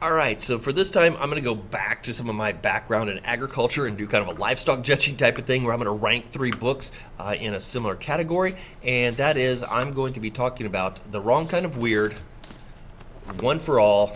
All right, so for this time, I'm going to go back to some of my background in agriculture and do kind of a livestock judging type of thing where I'm going to rank three books in a similar category. And that is, I'm going to be talking about The Wrong Kind of Weird, One for All,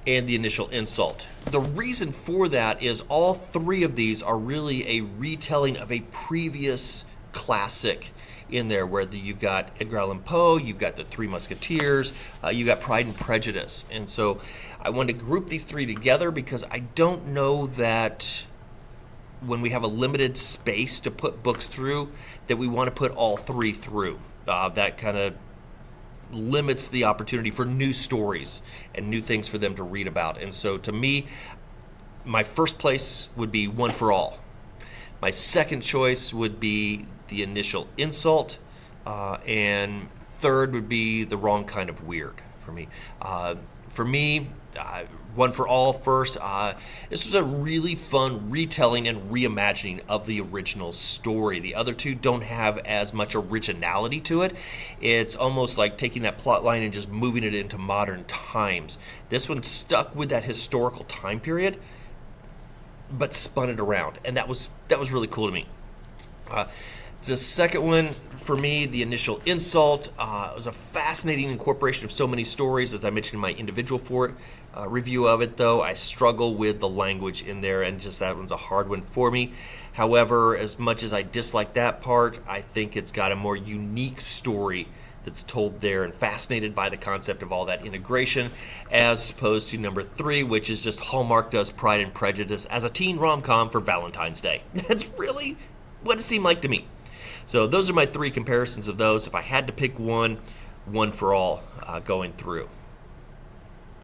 and The Initial Insult. The reason for that is all three of these are really a retelling of a previous classic in there, where you've got Edgar Allan Poe, you've got the Three Musketeers, you've got Pride and Prejudice. And so I wanted to group these three together because I don't know that when we have a limited space to put books through, that we want to put all three through. That kind of limits the opportunity for new stories and new things for them to read about. And so to me, my first place would be One for All. My second choice would be The Initial Insult, and third would be The Wrong Kind of Weird for me. One for All first. This was a really fun retelling and reimagining of the original story. The other two don't have as much originality to it. It's almost like taking that plot line and just moving it into modern times. This one stuck with that historical time period, but spun it around, and that was really cool to me. The second one for me, The Initial Insult, was a fascinating incorporation of so many stories, as I mentioned in my individual review of it. Though I struggle with the language in there, and just that one's a hard one for me. However, as much as I dislike that part, I think it's got a more unique story that's told there, and fascinated by the concept of all that integration, as opposed to number three, which is just Hallmark does Pride and Prejudice as a teen rom-com for Valentine's Day. That's really what it seemed like to me. So those are my three comparisons of those. If I had to pick one, One for All going through.